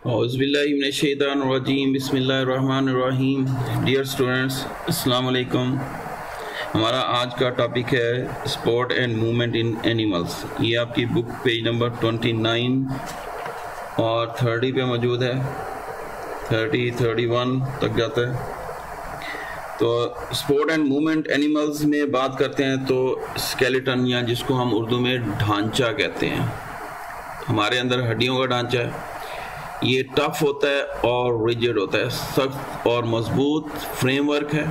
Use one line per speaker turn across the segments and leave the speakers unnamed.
औज़ुबिल्लाहिमिनश्शैतानिर्रजीम बिस्मिल्लाहिर्रहमानिर्रहीम। Dear students, अस्सलाम वालेकुम। हमारा आज का टॉपिक है sport and movement in animals. ये आपकी बुक पेज नंबर 29 और 30 पे मौजूद है। 31 तक जाता है। तो स्पोर्ट एंड मूवमेंट एनिमल्स में बात करते हैं तो स्केलेटन, या जिसको हम उर्दू में ढांचा कहते हैं, हमारे अंदर हड्डियों का ढांचा है। ये टफ होता है और रिजिड होता है, सख्त और मजबूत फ्रेमवर्क है,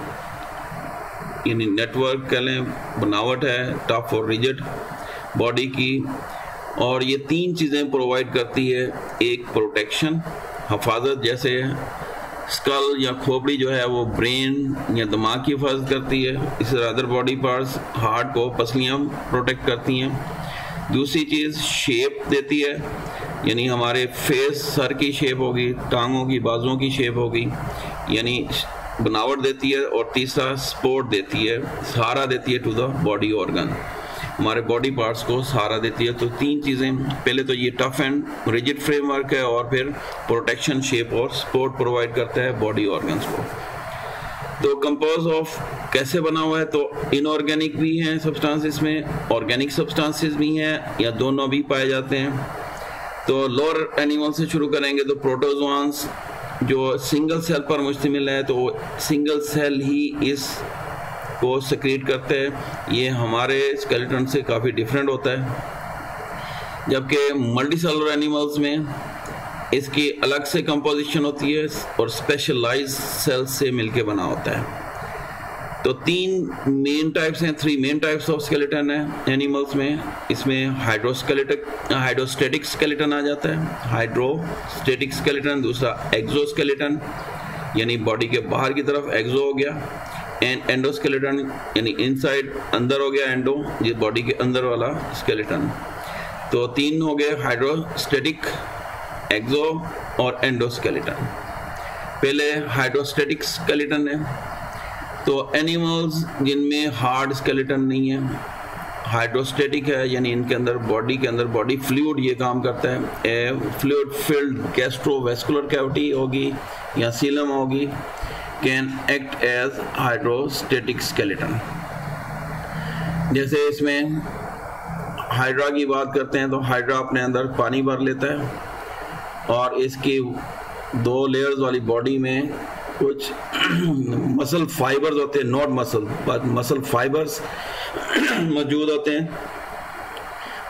यानी नेटवर्क कह लें, बनावट है टफ और रिजिड बॉडी की। और ये तीन चीज़ें प्रोवाइड करती है। एक प्रोटेक्शन, हफाजत, जैसे स्कल या खोपड़ी जो है वो ब्रेन या दिमाग की हिफाजत करती है। इस तरह अदर बॉडी पार्ट्स, हार्ट को पसलियाँ प्रोटेक्ट करती हैं। दूसरी चीज़ शेप देती है, यानी हमारे फेस, सर की शेप होगी, टांगों की, बाजुओं की शेप होगी, यानी बनावट देती है। और तीसरा सपोर्ट देती है, सहारा देती है टू द बॉडी ऑर्गन, हमारे बॉडी पार्ट्स को सहारा देती है। तो तीन चीज़ें, पहले तो ये टफ एंड रिजिड फ्रेमवर्क है, और फिर प्रोटेक्शन, शेप और सपोर्ट प्रोवाइड करता है बॉडी ऑर्गन्स को। तो कंपोज ऑफ कैसे बना हुआ है, तो इनऑर्गेनिक भी हैं सब्सटेंसेस में, ऑर्गेनिक सब्सटेंसेस भी हैं, या दोनों भी पाए जाते हैं। तो लोअर एनिमल से शुरू करेंगे तो प्रोटोजोआंस जो सिंगल सेल पर मुश्तमिल है, तो सिंगल सेल ही इस को सेक्रेट करते हैं। ये हमारे स्केलेटन से काफ़ी डिफरेंट होता है। जबकि मल्टी सेलुलर एनिमल्स में इसकी अलग से कंपोजिशन होती है और स्पेशलाइज्ड सेल्स से मिलके बना होता है। तो तीन मेन टाइप्स हैं, 3 मेन टाइप्स ऑफ स्केलेटन है एनिमल्स में। इसमें हाइड्रोस्टेटिक स्केलेटन आ जाता है, हाइड्रोस्टेटिक स्केलेटन। दूसरा एक्सोस्केलेटन, यानी बॉडी के बाहर की तरफ एक्सो हो गया। एंड एंडोस्केलेटन, यानी इनसाइड, अंदर हो गया एंडो, ये बॉडी के अंदर वाला स्केलेटन। तो तीन हो गए, हाइड्रोस्टेटिक, एक्सो और एंडोस्केलेटन। पहले हाइड्रोस्टेटिक स्केलेटन है, तो एनिमल्स जिनमें हार्ड स्केलेटन नहीं है, हाइड्रोस्टेटिक है, यानी इनके अंदर, बॉडी के अंदर बॉडी फ्लूइड ये काम करता है। फ्लूइड फिल्ड गैस्ट्रोवेस्कुलर कैविटी होगी या सीलम होगी, can act as hydrostatic skeleton. जैसे इसमें हाइड्रा की बात करते हैं, तो हाइड्रा अपने अंदर पानी भर लेता है, और इसकी 2 लेयर्स वाली बॉडी में कुछ मसल फाइबर्स होते हैं, not muscle but muscle fibres मौजूद होते हैं।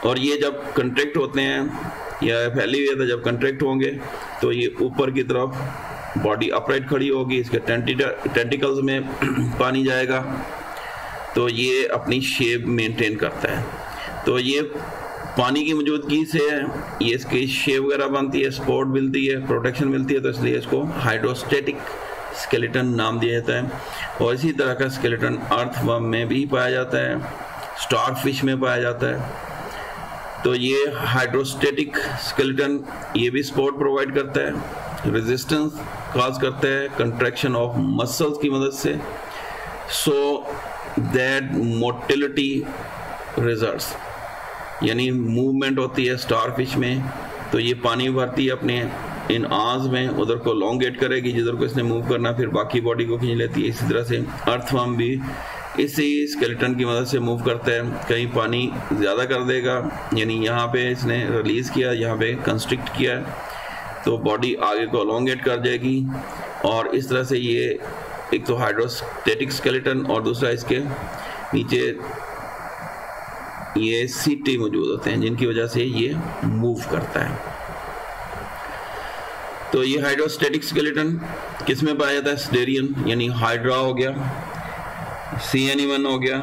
और ये जब कंट्रैक्ट होते हैं या फैली हुई है, तो जब कंट्रैक्ट होंगे तो ये ऊपर की तरफ बॉडी अपराइट खड़ी होगी, इसके टेंटिकल्स में पानी जाएगा, तो ये अपनी शेप मेंटेन करता है। तो ये पानी की मौजूदगी से ये इसकी शेप वगैरह बनती है, सपोर्ट मिलती है, प्रोटेक्शन मिलती है, तो इसलिए इसको हाइड्रोस्टेटिक स्केलेटन नाम दिया जाता है। और इसी तरह का स्केलेटन अर्थवर्म में भी पाया जाता है, स्टारफिश में पाया जाता है। तो ये हाइड्रोस्टेटिक स्केलेटन ये भी सपोर्ट प्रोवाइड करता है, रेजिस्टेंस काज करता है कंट्रैक्शन ऑफ मसल्स की मदद से, सो दैट मोटिलिटी रिजल्ट्स, यानी मूवमेंट होती है स्टारफिश में। तो ये पानी भरती है अपने इन आंस में, उधर को लॉन्गेट करेगी जिधर को इसने मूव करना, फिर बाकी बॉडी को खींच लेती है। इसी तरह से अर्थवर्म भी इसी स्केलेटन की मदद से मूव करता है। कहीं पानी ज़्यादा कर देगा, यानी यहाँ पे इसने रिलीज़ किया, यहाँ पे कंस्ट्रिक्ट किया, तो बॉडी आगे को लॉन्गेट कर जाएगी। और इस तरह से ये एक तो हाइड्रोस्टेटिक स्केलेटन, और दूसरा इसके नीचे ये सीटी मौजूद होते हैं जिनकी वजह से ये मूव करता है। तो ये हाइड्रोस्टेटिक स्केलेटन किस में पाया जाता है? स्टेरियन, यानी हाइड्रा हो गया, सी एनिमन हो गया,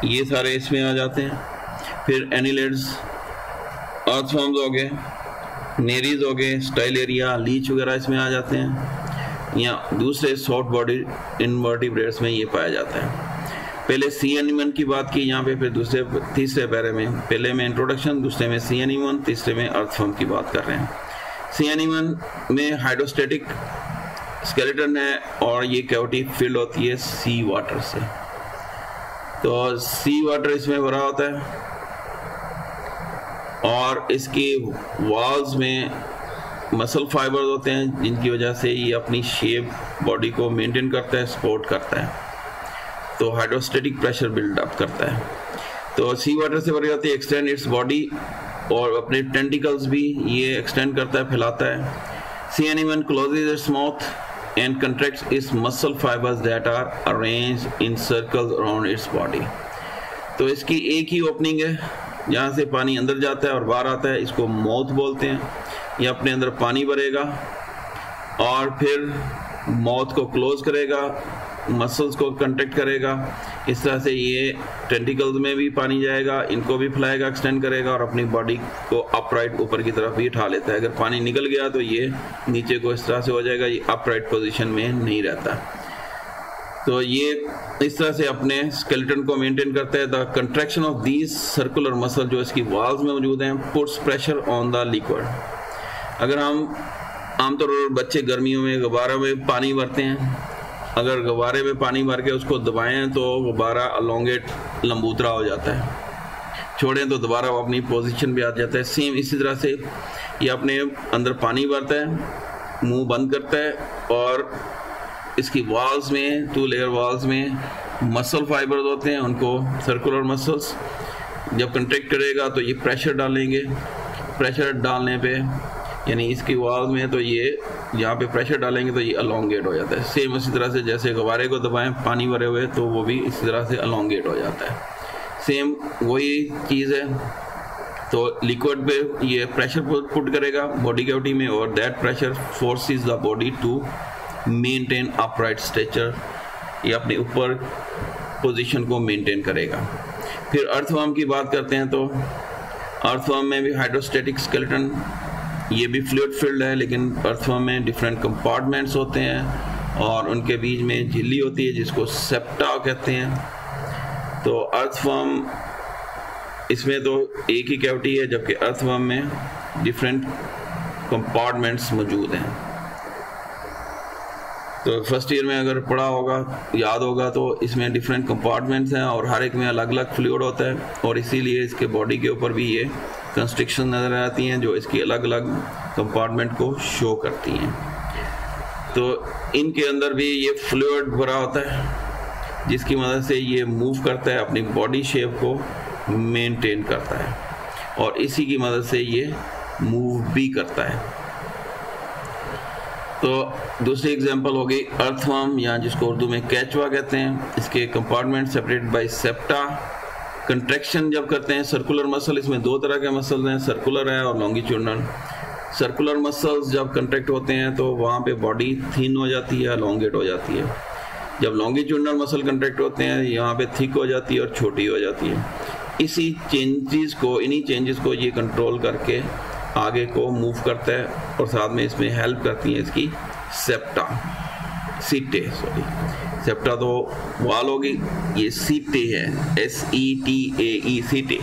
ये सारे इसमें आ जाते हैं। फिर एनिलिड्स, अर्थवर्म्स हो गए, नेरीज हो गए, स्टाइलेरिया, लीच वगैरह इसमें आ जाते हैं, या दूसरे सॉफ्ट बॉडी इनवर्टिब्रेट्स में ये पाया जाता है। पहले सी एनिमन की बात की यहाँ पे, फिर तीसरे पैरे में, पहले में इंट्रोडक्शन, दूसरे में सी एनिमन, तीसरे में अर्थवर्म की बात कर रहे हैं। सी एनिमन में हाइड्रोस्टेटिक स्केलेटन है, और ये कैविटी फिल होती है सी वाटर से। तो सी वाटर इसमें भरा होता है, और इसकी वॉल्स में मसल फाइबर्स होते हैं जिनकी वजह से ये अपनी शेप बॉडी को मेंटेन करता है, सपोर्ट करता है, तो हाइड्रोस्टेटिक प्रेशर बिल्डअप करता है। तो सी वाटर से भरी जाती है, एक्सटेंड इट्स बॉडी, और अपने टेंटिकल्स भी ये एक्सटेंड करता है, फैलाता है। Sea animal closes its mouth and contracts its muscle fibers that are arranged in circles around its body। तो इसकी एक ही ओपनिंग है जहाँ से पानी अंदर जाता है और बाहर आता है, इसको माउथ बोलते हैं। ये अपने अंदर पानी भरेगा और फिर माउथ को क्लोज करेगा, मसल्स को कंट्रैक्ट करेगा। इस तरह से ये टेंटिकल्स में भी पानी जाएगा, इनको भी फैलाएगा, एक्सटेंड करेगा और अपनी बॉडी को अपराइट ऊपर की तरफ भी उठा लेता है। अगर पानी निकल गया तो ये नीचे को इस तरह से हो जाएगा, ये अपराइट पोजीशन में नहीं रहता। तो ये इस तरह से अपने स्केलेटन को मेंटेन करता है। The contraction of these circular muscle जो इसकी वॉल्स में मौजूद हैं puts pressure on the liquid. अगर हम आमतौर पर बच्चे गर्मियों में गुब्बारा में पानी भरते हैं, अगर गुब्बारे में पानी भर के उसको दबाएं तो गुब्बारा अलोंगेट लंबूतरा हो जाता है, छोड़ें तो दोबारा वो अपनी पोजीशन पे आ जाता है। सेम इसी तरह से ये अपने अंदर पानी भरता है, मुंह बंद करता है और इसकी वॉल्स में, 2 लेयर वॉल्स में मसल फाइबर्स होते हैं, उनको सर्कुलर मसल्स जब कंट्रैक्ट करेगा तो ये प्रेशर डालेंगे। प्रेशर डालने पे यानी इसकी वॉल में तो ये यहाँ पे प्रेशर डालेंगे तो ये अलोंगेट हो जाता है। सेम इसी तरह से जैसे गुब्बारे को दबाएं पानी भरे हुए तो वो भी इसी तरह से अलोंगेट हो जाता है। सेम वही चीज़ है। तो लिक्विड पे ये प्रेशर पुट करेगा बॉडी कैविटी में और that pressure forces the body to maintain upright structure. ये अपने ऊपर पोजीशन को मेंटेन करेगा। फिर अर्थवर्म की बात करते हैं तो अर्थवर्म में भी हाइड्रोस्टेटिक स्केलेटन, ये भी फ्लूइड फिल्ड है, लेकिन अर्थवर्म में डिफरेंट कंपार्टमेंट्स होते हैं और उनके बीच में झिल्ली होती है जिसको सेप्टा कहते हैं। तो अर्थवर्म इसमें तो एक ही कैविटी है, जबकि अर्थवर्म में डिफरेंट कंपार्टमेंट्स मौजूद हैं। तो फर्स्ट ईयर में अगर पढ़ा होगा, याद होगा, तो इसमें डिफरेंट कंपार्टमेंट्स हैं और हर एक में अलग अलग फ्लूइड होता है और इसीलिए इसके बॉडी के ऊपर भी ये कंस्ट्रिक्शन नज़र आती हैं जो इसकी अलग अलग कंपार्टमेंट को शो करती हैं। तो इनके अंदर भी ये फ्लूइड भरा होता है जिसकी मदद से ये मूव करता है, अपनी बॉडी शेप को मेंटेन करता है और इसी की मदद से ये मूव भी करता है। तो दूसरी एग्जांपल हो गई अर्थवर्म, या जिसको उर्दू में केचुआ कहते हैं। इसके compartment separated by septa. Contraction जब करते हैं सर्कुलर मसल, इसमें 2 तरह के मसल्स हैं, सर्कुलर है और लॉन्गिट्यूडनल। सर्कुलर मसल्स जब कंट्रैक्ट होते हैं तो वहाँ पे बॉडी थिन हो जाती है, एलोंगेट हो जाती है। जब लॉन्गिट्यूडनल मसल कंट्रैक्ट होते हैं यहाँ पे थिक हो जाती है और छोटी हो जाती है। इन्हीं चेंजेस को ये कंट्रोल करके आगे को मूव करता है और साथ में इसमें हेल्प करती है इसकी सेप्टा, सेप्टा तो वाल होगी, ये सीटे है, SETAE, सीटे।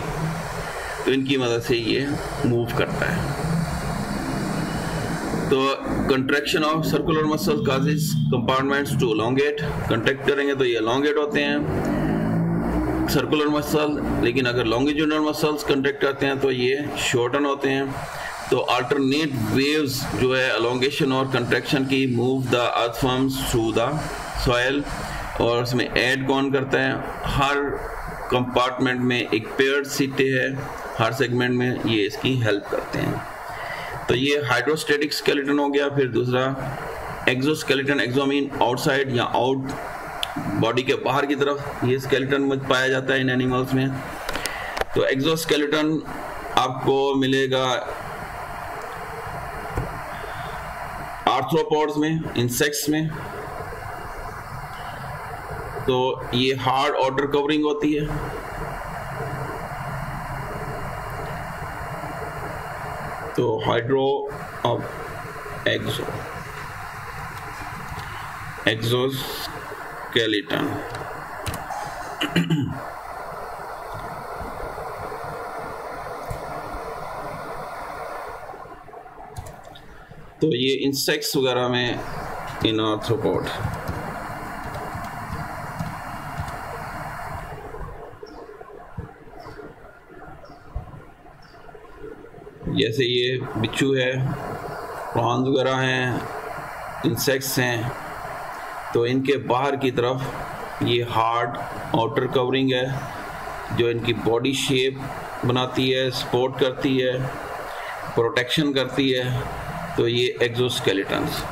तो इनकी मदद से ये मूव करता है। तो contraction of circular muscle causes compartments to elongate. Contract करेंगे तो ये एलोंगेट होते हैं सर्कुलर मसल, लेकिन अगर लॉन्गिट्यूडनल मसल्स कंट्रैक्ट करते हैं तो ये शॉर्टन होते हैं। तो अल्टरनेट वेव्स जो है एलोंगेशन और कंट्रैक्शन की move the earthworms through the soil, और उसमें ऐड कौन करता है, हर कंपार्टमेंट में एक पेयर्ड सीटे है, हर सेगमेंट में ये इसकी हेल्प करते हैं। तो ये हाइड्रोस्टेटिक स्केलेटन हो गया। फिर दूसरा एक्सोस्केलेटन, एक्सो मीन आउटसाइड या आउट, बॉडी के बाहर की तरफ ये स्केलेटन पाया जाता है इन एनिमल्स में। तो एक्सोस्केलेटन आपको मिलेगा आर्थ्रोपॉड्स में, इंसेक्ट्स में। तो ये हार्ड आउटर कवरिंग होती है। तो हाइड्रो ऑफ एक्सोस्केलेटन। तो ये इंसेक्ट्स वगैरह में इन आर्थ्रोपॉड। जैसे ये बिच्छू है प्रॉन्स वगैरह हैं, इंसेक्ट्स हैं, तो इनके बाहर की तरफ ये हार्ड आउटर कवरिंग है जो इनकी बॉडी शेप बनाती है, सपोर्ट करती है, प्रोटेक्शन करती है। तो ये एक्सोस्केलेटन्स।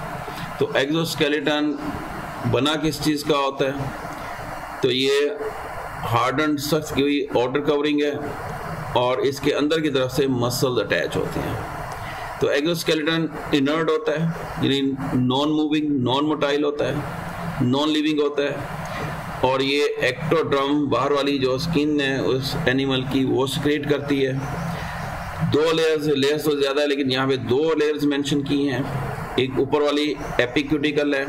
तो एक्सोस्केलेटन बना किस चीज़ का होता है? तो ये हार्डन सख्त की हुई आउटर कवरिंग है और इसके अंदर की तरफ से मसल्स अटैच होते हैं। तो एक्सोस्केलेटन इनर्ट होता है, यानी नॉन मूविंग, नॉन मोटाइल होता है, नॉन लिविंग होता है। और ये एक्टोडर्म, बाहर वाली जो स्किन है उस एनिमल की, वो सिक्रेट करती है। 2 लेयर्स तो ज़्यादा है, लेकिन यहाँ पे 2 लेयर्स मेंशन की हैं। एक ऊपर वाली एपिक्यूटिकल है,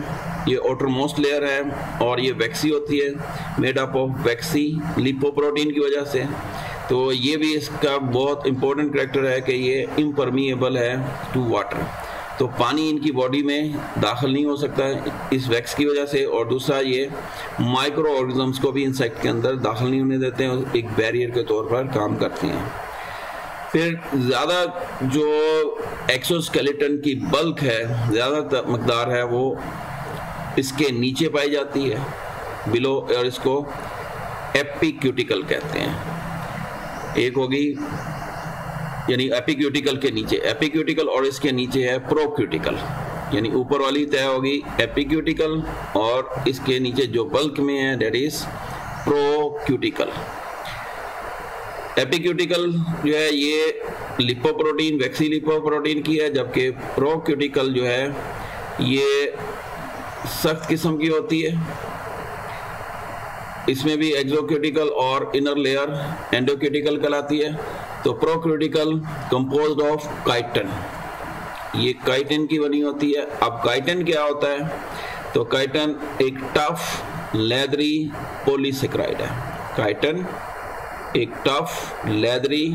ये आउटर मोस्ट लेयर है, और ये वैक्सी होती है, made up of vaccine lipoprotein की वजह से। तो ये भी इसका बहुत इंपॉर्टेंट करैक्टर है कि ये इम्परमिएबल है टू वाटर। तो पानी इनकी बॉडी में दाखिल नहीं हो सकता है इस वैक्स की वजह से। और दूसरा, ये माइक्रो ऑर्गेनिजम्स को भी इंसेक्ट के अंदर दाखिल नहीं होने देते हैं, एक बैरियर के तौर पर काम करते हैं। फिर ज़्यादा जो एक्सोस्केलेटन की बल्क है, ज़्यादा मकदार है, वो इसके नीचे पाई जाती है, बिलो, और इसको एपिक्यूटिकल कहते हैं। एक होगी यानी एपिक्यूटिकल के नीचे, एपिक्यूटिकल, और इसके नीचे है प्रोक्यूटिकल, यानी ऊपर वाली तय होगी एपिक्यूटिकल और इसके नीचे जो बल्क में है दैट इज प्रोक्यूटिकल। एपिक्यूटिकल जो है ये लिपोप्रोटीन, वैक्सी लिपोप्रोटीन की है, जबकि प्रोक्यूटिकल जो है ये सख्त किस्म की होती है। इसमें भी एक्सोक्यूटिकल और इनर लेयर एंडोक्यूटिकल कहलाती है। तो प्रोक्यूटिकल कंपोज्ड ऑफ काइटिन, ये काइटिन की बनी होती है। अब काइटिन क्या होता है? तो काइटिन एक टफ लेदरी पॉलीसेकेराइड है। काइटिन एक टफ लेदरी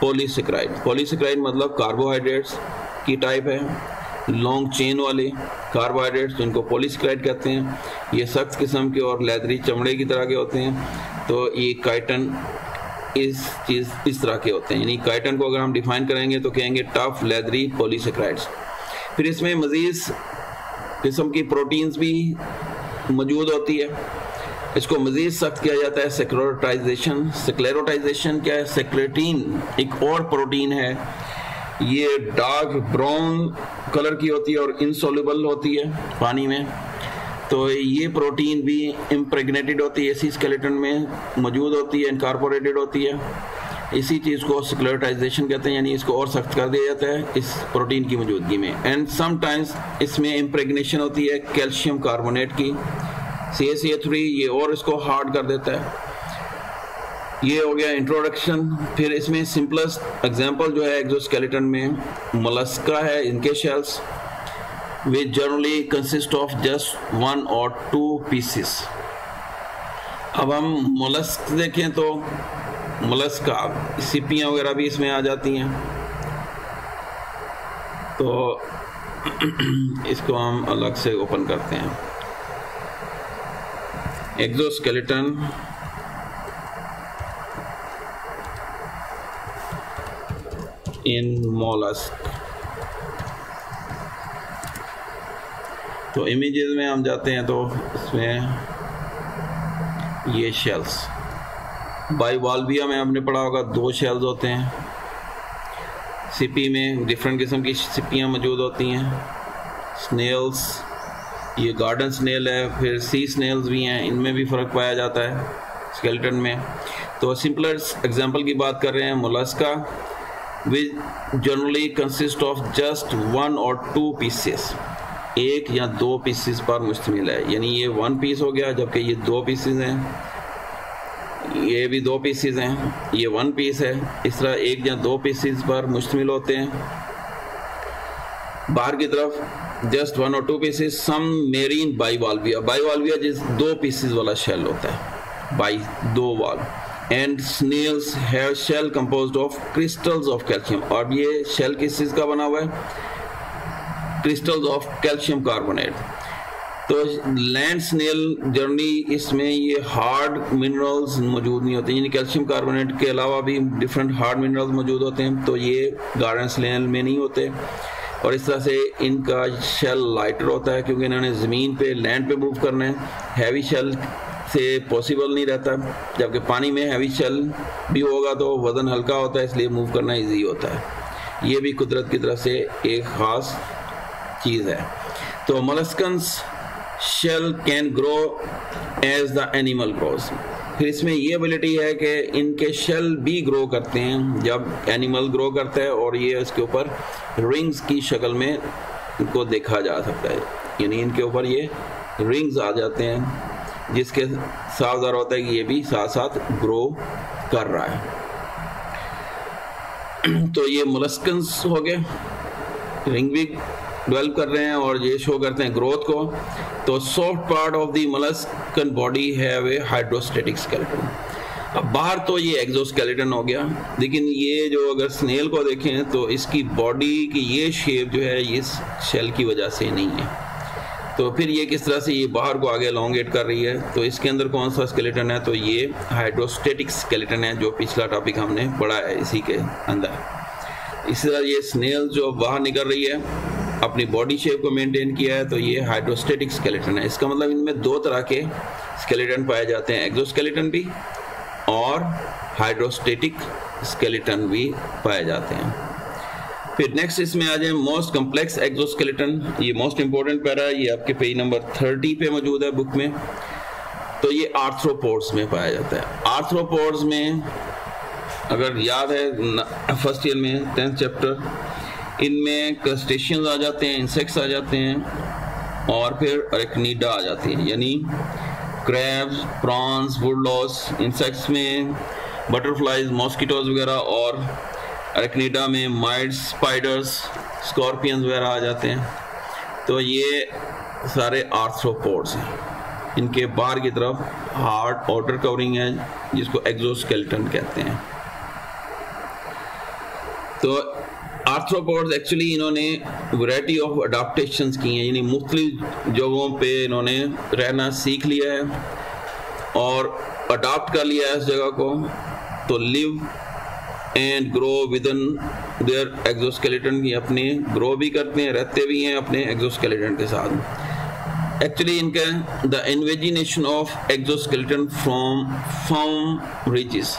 पॉलीसेकेराइड, पॉलीसेकेराइड मतलब कार्बोहाइड्रेट्स की टाइप है, लॉन्ग चेन वाले कार्बोहाइड्रेट्स जिनको पॉलीसेकेराइड कहते हैं। ये सख्त किस्म के और लेदरी चमड़े की तरह के होते हैं। तो ये काइटिन इस तरह के होते हैं, यानी काइटिन को अगर हम डिफाइन करेंगे तो कहेंगे टफ लेदरी पॉलीसेकेराइड्स। फिर इसमें मजीद किस्म की प्रोटीन्स भी मौजूद होती है। इसको मजीद सख्त किया जाता है सेक्लेरोटाइजेशन। सेक्लेरोटाइजेशन क्या है? सेक्लेटिन एक और प्रोटीन है, ये डार्क ब्राउन कलर की होती है और इनसोल्यूबल होती है पानी में। तो ये प्रोटीन भी इम्प्रेग्नेटेड होती है, इसी स्केलेटन में मौजूद होती है, इनकॉर्पोरेटेड होती है। इसी चीज़ को सेक्लेरोटाइजेशन कहते हैं, यानी इसको और सख्त कर दिया जाता है इस प्रोटीन की मौजूदगी में। एंड समटाइम्स इसमें इम्प्रेग्नेशन होती है कैल्शियम कार्बोनेट की, CaCO3, ये और इसको हार्ड कर देता है। ये हो गया इंट्रोडक्शन। फिर इसमें सिंपलेस्ट एग्जांपल जो है एक्सोस्केलेटन में मोलस्का है, इनके shells which generally consist of just 1 or 2 pieces। अब हम मोलस्क देखें तो मोलस्का, सिपियाँ वगैरह भी इसमें आ जाती हैं। तो इसको हम अलग से ओपन करते हैं। एक्सोस्केलेटन इन मोलस्क। तो इमेजेस में हम जाते हैं तो इसमें ये शेल्स, बाइवाल्विया में आपने पढ़ा होगा 2 शेल्स होते हैं। सिपी में डिफरेंट किस्म की सिपियाँ मौजूद होती हैं। स्नेल्स, ये गार्डन स्नेल है, फिर सी स्नेल्स भी हैं, इनमें भी फ़र्क पाया जाता है स्केलेटन में। तो सिंपलर एग्जांपल की बात कर रहे हैं, Mollusca which generally consist of just 1 or 2 pieces, 1 या 2 पीसेस पर मुश्तमिल है। यानी ये 1 पीस हो गया, जबकि ये 2 पीसेस हैं, ये भी 2 पीसेस हैं, ये 1 पीस है। इस तरह 1 या 2 पीसेस पर मुश्तमिल होते हैं। बाहर की तरफ just 1 or 2 pieces. Some marine bivalvia, bivalvia जिस 2 पीसेस वाला शेल होता है, by 2 valve. And snails have shell composed of crystals of calcium. और ये शेल किस चीज़ का बना हुआ है? Crystals of calcium carbonate. तो लैंड स्नेल जर्नी, इसमें ये हार्ड मिनरल्स मौजूद नहीं होते, यानी कैल्शियम कार्बोनेट के अलावा भी डिफरेंट हार्ड मिनरल्स मौजूद होते हैं। तो ये गार्डन स्नेल में नहीं होते। और इस तरह से इनका शेल लाइटर होता है क्योंकि इन्होंने ज़मीन पे लैंड पे मूव करना है। हैवी शेल से पॉसिबल नहीं रहता, जबकि पानी में हैवी शेल भी होगा तो वज़न हल्का होता है, इसलिए मूव करना ईजी होता है। ये भी कुदरत की तरफ से एक ख़ास चीज़ है। तो molluscans shell can grow as the animal grows. फिर इसमें ये एबिलिटी है कि इनके शेल भी ग्रो करते हैं जब एनिमल ग्रो करता है, और ये इसके ऊपर रिंग्स की शक्ल में इनको देखा जा सकता है, यानी इनके ऊपर ये रिंग्स आ जाते हैं जिसके साफ ज़ाहिर होता है कि ये भी साथ साथ ग्रो कर रहा है। तो ये मोलस्कन्स हो गए, रिंग भी डेवलप कर रहे हैं और ये शो करते हैं ग्रोथ को। तो soft part of the molluscan body have a hydrostatic skeleton. अब बाहर तो ये एक्सोस्केलेटन हो गया, लेकिन ये जो अगर स्नेल को देखें तो इसकी बॉडी की ये शेप जो है ये शेल की वजह से नहीं है। तो फिर ये किस तरह से ये बाहर को आगे एलोंगेट कर रही है, तो इसके अंदर कौन सा स्केलेटन है, तो ये हाइड्रोस्टेटिक स्केलेटन है जो पिछला टॉपिक हमने पढ़ा है इसी के अंदर। इसी तरह ये स्नेल जो बाहर निकल रही है अपनी बॉडी शेप को मेंटेन किया है, तो ये हाइड्रोस्टेटिक स्केलेटन है। इसका मतलब इनमें दो तरह के स्केलेटन पाए जाते हैं, एक्सोस्केलेटन भी और हाइड्रोस्टेटिक स्केलेटन भी पाए जाते हैं। फिर नेक्स्ट इसमें आ जाए मोस्ट कम्प्लेक्स एक्सोस्केलेटन। ये मोस्ट इंपॉर्टेंट पैरा है, ये आपके पेज नंबर 30 पे मौजूद है बुक में। तो ये आर्थ्रोपोड्स में पाया जाता है। आर्थ्रोपोड्स में अगर याद है फर्स्ट ईयर में 10th चैप्टर, इनमें क्रस्टेशियंस आ जाते हैं, इंसेक्ट्स आ जाते हैं और फिर अरेक्निडा आ जाती है, यानी क्रैब्स, प्रॉन्स, वुडलॉस। इंसेक्ट्स में बटरफ्लाइज, मॉस्किटोज वगैरह, और अरेक्निडा में माइट्स, स्पाइडर्स, स्कॉर्पियंस वगैरह आ जाते हैं। तो ये सारे आर्थ्रोपोड्स हैं। इनके बाहर की तरफ हार्ड आउटर कवरिंग है जिसको एक्सोस्केलेटन कहते हैं। तो आर्थ्रोपोड्स एक्चुअली इन्होंने वैरायटी ऑफ अडाप्टेशंस की हैं, यानी मुख्तलिफ जगहों पे इन्होंने रहना सीख लिया है और अडाप्ट कर लिया है इस जगह को। तो live and grow within their exoskeleton, ये अपने ग्रो भी करते हैं, रहते भी हैं अपने एक्सोस्केलेटन के साथ। एक्चुअली इनका the invagination of exoskeleton from form ridges.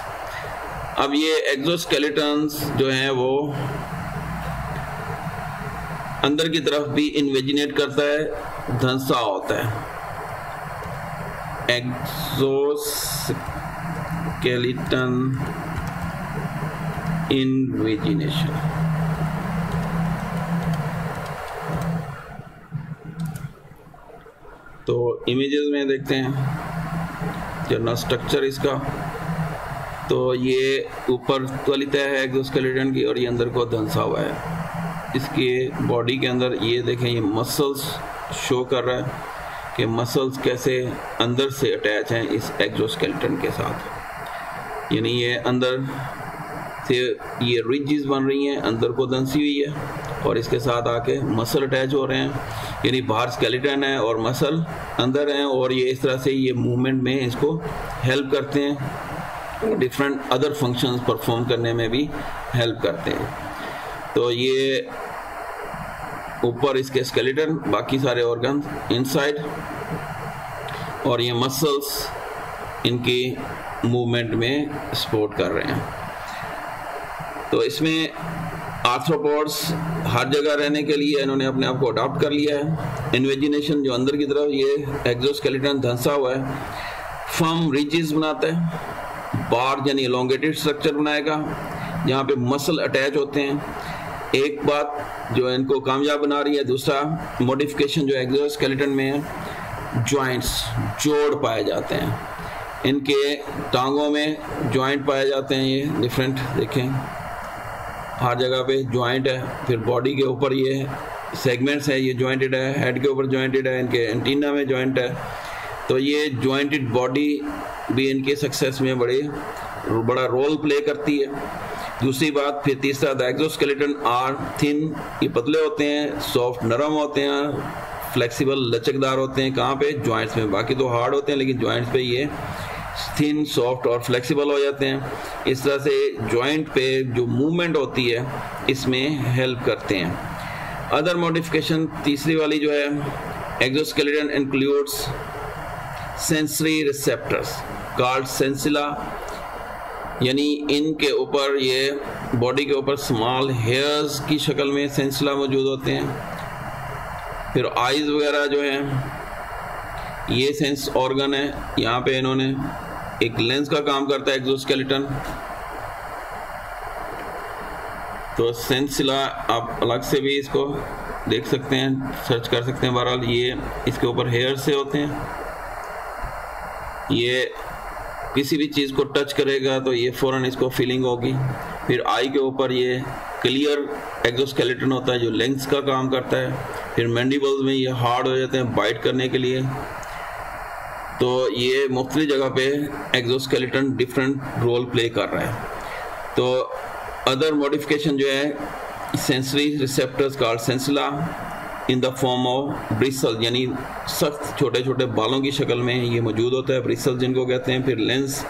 अब ये एक्सोस्केलेटन्स जो हैं वो अंदर की तरफ भी इन्वेजिनेट करता है, धंसा होता है। Exoskeleton invagination. तो इमेजेस में देखते हैं जनरल स्ट्रक्चर इसका। तो ये ऊपर वाली तह है एक्सोस्केलेटन की और ये अंदर को धंसा हुआ है। इसके बॉडी के अंदर ये देखें, ये मसल्स शो कर रहा है कि मसल्स कैसे अंदर से अटैच हैं इस एक्सोस्केलेटन के साथ, यानी ये अंदर से ये रिजेस बन रही हैं, अंदर को धंसी हुई है और इसके साथ आके मसल अटैच हो रहे हैं, यानी बाहर स्केलेटन है और मसल अंदर हैं, और ये इस तरह से ये मूवमेंट में इसको हेल्प करते हैं, डिफरेंट अदर फंक्शंस परफॉर्म करने में भी हेल्प करते हैं। तो ये ऊपर इसके स्केलेटन, बाकी सारे ऑर्गन इनसाइड, और ये मसल्स इनकी मूवमेंट में सपोर्ट कर रहे हैं। तो इसमें आर्थ्रोपोड्स हर जगह रहने के लिए इन्होंने अपने आप को अडॉप्ट कर लिया है। इन्वेजिनेशन जो अंदर की तरफ ये एक्सोस्केलेटन धंसा हुआ है, फर्म रिजेस बनाता है, बार यानी एलोंगेटेड स्ट्रक्चर बनाएगा जहाँ पे मसल अटैच होते हैं। एक बात जो इनको कामयाब बना रही है, दूसरा मॉडिफिकेशन जो एक्सोस्केलेटन में है, जॉइंट्स, जोड़ पाए जाते हैं। इनके टांगों में जॉइंट पाए जाते हैं, ये डिफरेंट देखें हर जगह पे जॉइंट है। फिर बॉडी के ऊपर ये सेगमेंट्स है, ये जॉइंटेड है, हेड के ऊपर जॉइंटेड है, इनके एंटीना में जॉइंट है। तो ये जॉइंटेड बॉडी भी इनके सक्सेस में बड़ा रोल प्ले करती है। दूसरी बात, फिर तीसरा, द एक्सोस्केलेटन आर थिन, ये पतले होते हैं, सॉफ्ट नरम होते हैं, फ्लेक्सिबल लचकदार होते हैं। कहाँ पे? जॉइंट्स में। बाकी तो हार्ड होते हैं लेकिन जॉइंट्स पे ये थिन, सॉफ्ट और फ्लेक्सिबल हो जाते हैं। इस तरह से जॉइंट पे जो मूवमेंट होती है इसमें हेल्प करते हैं। अदर मॉडिफिकेशन तीसरी वाली जो है, exoskeleton includes sensory receptors called sensilla, यानी इनके ऊपर, ये बॉडी के ऊपर स्मॉल हेयर्स की शक्ल में सेंसिला मौजूद होते हैं। फिर आइज़ वगैरह जो हैं, ये सेंस ऑर्गन है, यहाँ पे इन्होंने एक लेंस का काम करता है एक्सोस्केलेटन। तो सेंसिला आप अलग से भी इसको देख सकते हैं, सर्च कर सकते हैं। बहरहाल ये इसके ऊपर हेयर से होते हैं, ये किसी भी चीज़ को टच करेगा तो ये फ़ौरन इसको फीलिंग होगी। फिर आई के ऊपर ये क्लियर एक्सोस्केलेटन होता है जो लेंस का काम करता है। फिर मैंडिबल्स में ये हार्ड हो जाते हैं बाइट करने के लिए। तो ये मुख्तलिफ जगह पे एक्सोस्केलेटन डिफरेंट रोल प्ले कर रहा है। तो अदर मॉडिफिकेशन जो है, sensory receptors called sensilla in the form of bristle, यानी सख्त छोटे छोटे बालों की शक्ल में ये मौजूद होता है, ब्रिसल जिनको कहते हैं। फिर लेंस,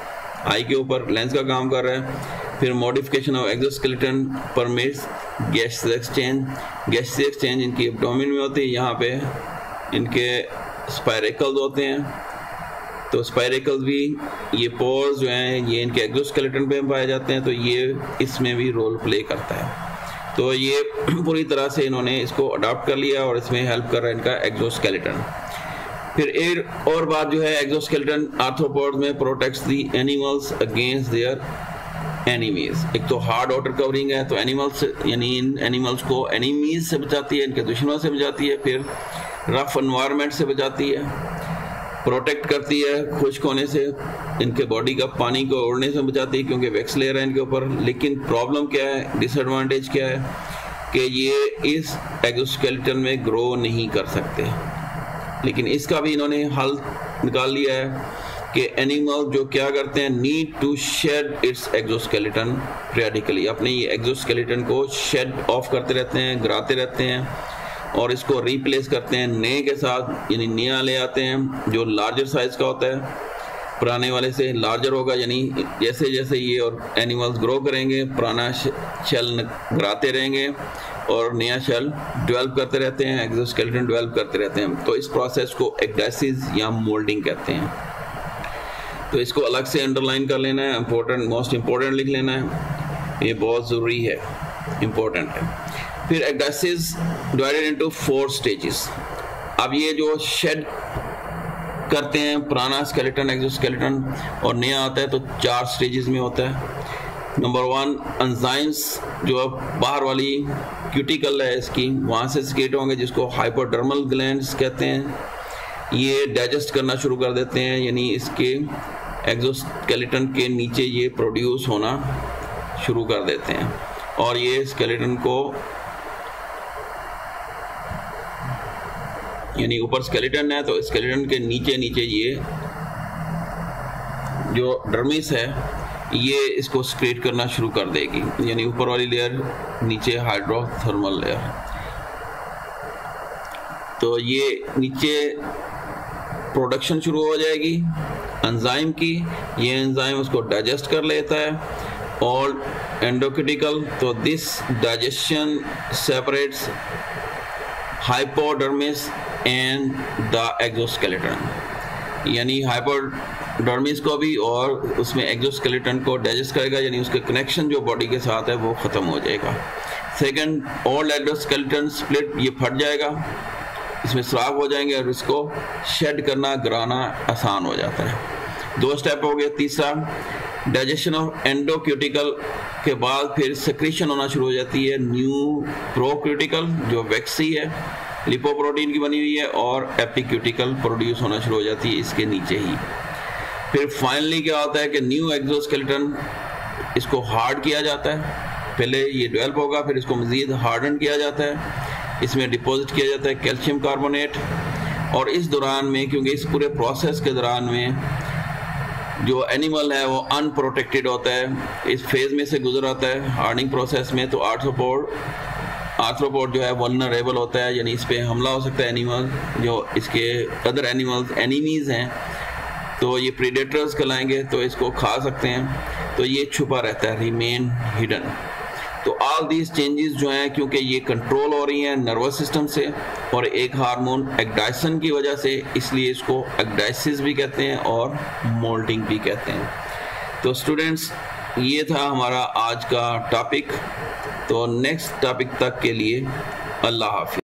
आई के ऊपर लेंस का काम कर रहा है। फिर modification of exoskeleton permits gas exchange, gas exchange इनकी एब्डोमेन में होती है, यहाँ पे इनके स्पायरेकल्स होते हैं। तो स्पायरेकल्स भी, ये पोर्स जो हैं ये इनके एक्सोस्केलेटन पे पाए जाते हैं, तो ये इसमें भी रोल प्ले करता है। तो ये पूरी तरह से इन्होंने इसको अडॉप्ट कर लिया और इसमें हेल्प कर रहा है इनका एक्सोस्केलेटन। फिर एक और बात जो है, एक्सोस्केलेटन आर्थ्रोपोड्स में protects the animals against their enemies. एक तो हार्ड आउटर कवरिंग है, तो एनिमल्स यानी इन एनिमल्स को एनिमीज से बचाती है, इनके दुश्मनों से बचाती है। फिर रफ एनवायरनमेंट से बचाती है, प्रोटेक्ट करती है खुश्क होने से, इनके बॉडी का पानी को उड़ने से बचाती है क्योंकि वैक्स लेयर है इनके ऊपर। लेकिन प्रॉब्लम क्या है, डिसएडवांटेज क्या है कि ये इस एक्सोस्केलेटन में ग्रो नहीं कर सकते। लेकिन इसका भी इन्होंने हल निकाल लिया है कि एनिमल जो क्या करते हैं, need to shed its exoskeleton periodically, अपने ये एक्सोस्केलेटन को शेड ऑफ करते रहते हैं, गिराते रहते हैं और इसको रिप्लेस करते हैं नए के साथ, यानी नया ले आते हैं जो लार्जर साइज का होता है, पुराने वाले से लार्जर होगा। यानी जैसे जैसे ये और एनिमल्स ग्रो करेंगे, पुराना शेल गिराते रहेंगे और नया शेल डेवलप करते रहते हैं, एक्सोस्केलेटन डेवलप करते रहते हैं। तो इस प्रोसेस को एक्डाइसिस या मोल्डिंग कहते हैं। तो इसको अलग से अंडरलाइन कर लेना है, इम्पोर्टेंट, मोस्ट इम्पोर्टेंट लिख लेना है, ये बहुत ज़रूरी है, इम्पोर्टेंट है। फिर एक्डाइसिस डिवाइडेड इनटू 4 स्टेजेस। अब ये जो शेड करते हैं पुराना स्केलेटन एक्सोस्केलेटन और नया आता है, तो 4 स्टेजेस में होता है। नंबर 1, एंजाइम्स जो अब बाहर वाली क्यूटिकल है इसकी, वहाँ से सिक्रेट होंगे, जिसको हाइपोडर्मल ग्लैंड्स कहते हैं। ये डाइजेस्ट करना शुरू कर देते हैं, यानी इसके एक्सोस्केलेटन के नीचे ये प्रोड्यूस होना शुरू कर देते हैं और ये स्केलेटन को, यानी ऊपर स्केलेटन है तो स्केलेटन के नीचे नीचे ये जो डर्मिस है ये इसको सिक्रेट करना शुरू कर देगी, यानी ऊपर वाली लेयर, नीचे हाइड्रोथर्मल लेयर। तो ये नीचे प्रोडक्शन शुरू हो जाएगी एंजाइम की, ये एंजाइम उसको डाइजेस्ट कर लेता है और एंडोक्यूटिकल, तो this digestion separates hypodermis and the exoskeleton, यानी हाइपोडर्मिस को भी और उसमें एक्सोस्केलेटन को डाइजेस्ट करेगा, यानी उसके कनेक्शन जो बॉडी के साथ है वो ख़त्म हो जाएगा। सेकंड, ऑल एक्सोस्केलेटन स्प्लिट, ये फट जाएगा, इसमें सुराख हो जाएंगे और इसको शेड करना, गिराना आसान हो जाता है। 2 स्टेप हो गए। तीसरा, डाइजेशन ऑफ एंडोक्यूटिकल के बाद फिर सेक्रेशन होना शुरू हो जाती है न्यू प्रोक्यूटिकल जो वैक्सी है, लिपोप्रोटीन की बनी हुई है, और एपिक्यूटिकल प्रोड्यूस होना शुरू हो जाती है इसके नीचे ही। फिर फाइनली क्या होता है कि न्यू एक्सोस्केलेटन, इसको हार्ड किया जाता है, पहले ये डेवलप होगा फिर इसको मज़ीद हार्डन किया जाता है, इसमें डिपॉजिट किया जाता है कैल्शियम कार्बोनेट। और इस दौरान में, क्योंकि इस पूरे प्रोसेस के दौरान में जो एनिमल है वो अनप्रोटेक्टेड होता है, इस फेज में से गुजर आता है हार्डनिंग प्रोसेस में, तो आर्थ्रोपोड जो है वल्नरेबल होता है, यानी इस पे हमला हो सकता है एनिमल, जो इसके अदर एनिमल्स एनिमीज हैं तो ये प्रीडेटर्स कहलाएंगे, तो इसको खा सकते हैं, तो ये छुपा रहता है, रिमेन हिडन। तो ऑल दीज चेंजेस जो हैं, क्योंकि ये कंट्रोल हो रही हैं नर्वस सिस्टम से और एक हार्मोन एक्डाइसन की वजह से, इसलिए इसको एक्डाइसिस भी कहते हैं और मोल्टिंग भी कहते हैं। तो स्टूडेंट्स, ये था हमारा आज का टॉपिक। तो नेक्स्ट टॉपिक तक के लिए अल्लाह हाफिज़।